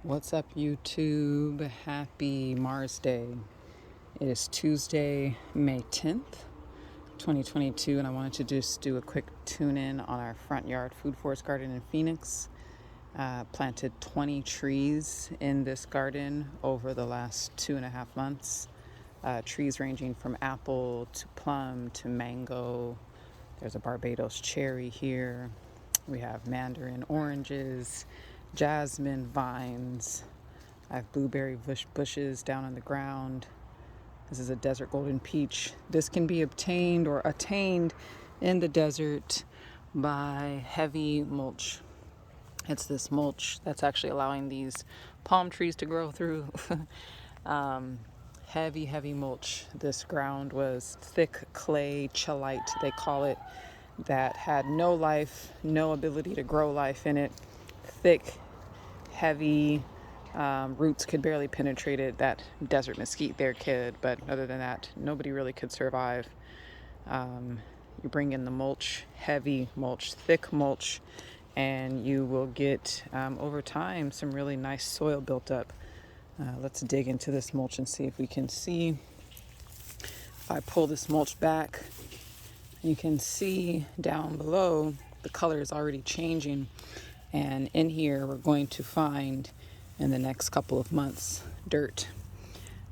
What's up, YouTube? Happy Mars Day. It is Tuesday, May 10th, 2022, and I wanted to just do a quick tune-in on our front yard food forest garden in Phoenix. Planted 20 trees in this garden over the last 2.5 months. Trees ranging from apple to plum to mango. There's a Barbados cherry here. We have mandarin oranges, jasmine vines. I have blueberry bushes down on the ground. This is a desert golden peach. This can be obtained or attained in the desert by heavy mulch. It's this mulch that's actually allowing these palm trees to grow through. Heavy mulch. This ground was thick clay, chelite, they call it, that had no life, no ability to grow life in it. Thick, heavy, roots could barely penetrate it. That desert mesquite there could, but other than that, nobody really could survive. You bring in the mulch, heavy mulch, thick mulch, and you will get, over time, some really nice soil built up. Let's dig into this mulch and see if we can see. If I pull this mulch back, you can see down below the color is already changing. And in here, we're going to find, in the next couple of months, dirt.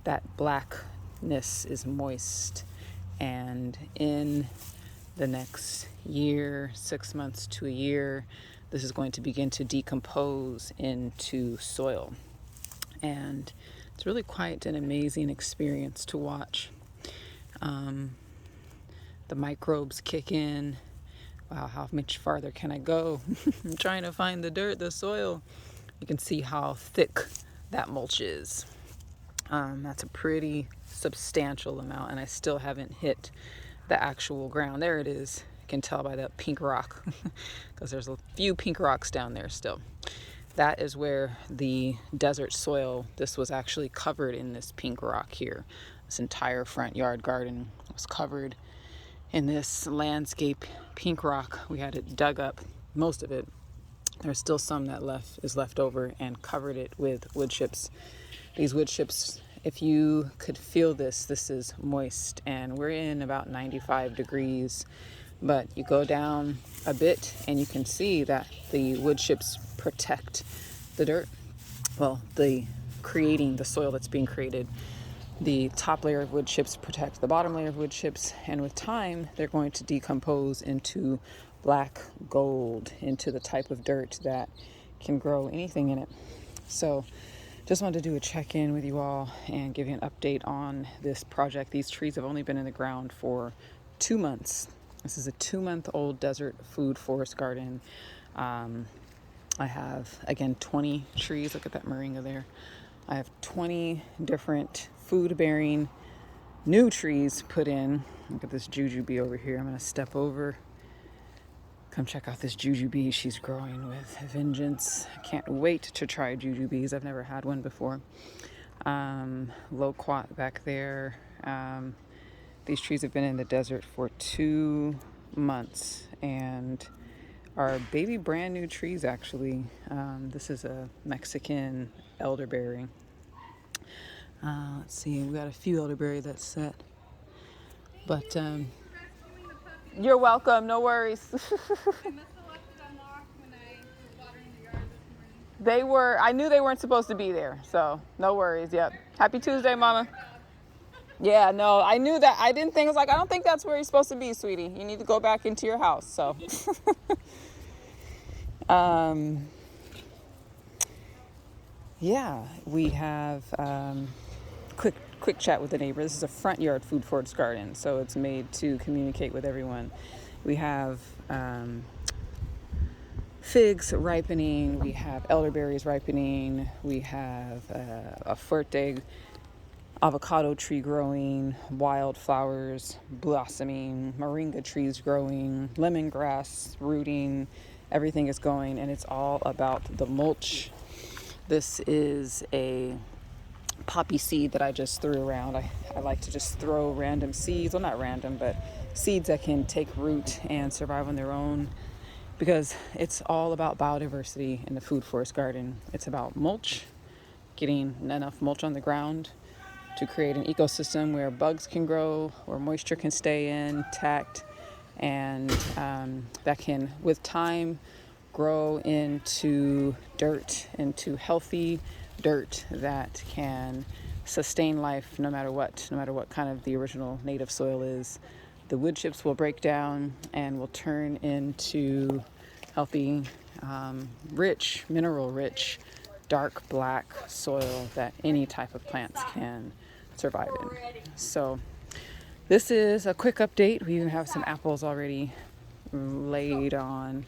That blackness is moist. And in the next year, 6 months to a year, this is going to begin to decompose into soil. And it's really quite an amazing experience to watch. The microbes kick in. Wow, how much farther can I go? I'm trying to find the dirt, the soil. You can see how thick that mulch is. That's a pretty substantial amount, and I still haven't hit the actual ground. There it is. You can tell by that pink rock, because there's a few pink rocks down there still. That is where the desert soil, this was actually covered in this pink rock here. This entire front yard garden was covered in this landscape pink rock. We had it dug up, most of it. There's still some that is left over, and covered it with wood chips. These wood chips, if you could feel this is moist, and we're in about 95 degrees. But you go down a bit and you can see that the wood chips protect the dirt. Well, creating the soil that's being created. The top layer of wood chips protect the bottom layer of wood chips, and with time, they're going to decompose into black gold, into the type of dirt that can grow anything in it. So just wanted to do a check-in with you all and give you an update on this project. These trees have only been in the ground for 2 months. This is a 2-month-old desert food forest garden. I have, again, 20 trees. Look at that moringa there. I have 20 different food-bearing new trees put in. Look at this jujube over here. I'm going to step over. Come check out this jujube. She's growing with a vengeance. I can't wait to try jujubes. I've never had one before. Loquat back there. These trees have been in the desert for 2 months and are baby brand new trees, actually. This is a Mexican elderberry. Let's see, we got a few elderberry that's set. But you're welcome, no worries. I knew they weren't supposed to be there, so no worries. Yep. Happy Tuesday, Mama. Yeah, no, I knew that. I didn't think, I was like, I don't think that's where you're supposed to be, sweetie. You need to go back into your house, so. Yeah, we have quick chat with the neighbor. This is a front yard food forest garden, so it's made to communicate with everyone. We have figs ripening, we have elderberries ripening, we have a fuerte avocado tree growing, wildflowers blossoming, moringa trees growing, lemongrass rooting. Everything is going, and it's all about the mulch. This is a poppy seed that I just threw around. I like to just throw random seeds. Well, not random, but seeds that can take root and survive on their own, because it's all about biodiversity in the food forest garden. It's about mulch, getting enough mulch on the ground to create an ecosystem where bugs can grow, where moisture can stay intact, and that can, with time, grow into dirt, into healthy dirt that can sustain life no matter what kind of the original native soil is. The wood chips will break down and will turn into healthy, rich, mineral rich, dark black soil that any type of plants can survive in. So this is a quick update. We even have some apples already laid on.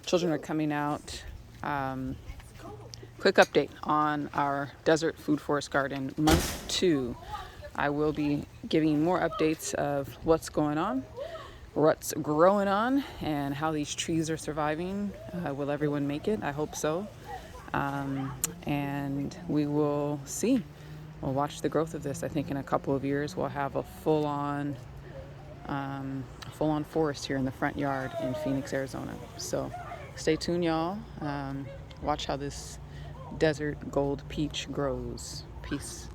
Children are coming out. Quick update on our Desert Food Forest Garden month 2. I will be giving more updates of what's going on, what's growing on, and how these trees are surviving. Will everyone make it? I hope so. And we will see. We'll watch the growth of this. I think in a couple of years we'll have a full-on forest here in the front yard in Phoenix, Arizona. So stay tuned, y'all. Watch how this desert gold peach grows. Peace.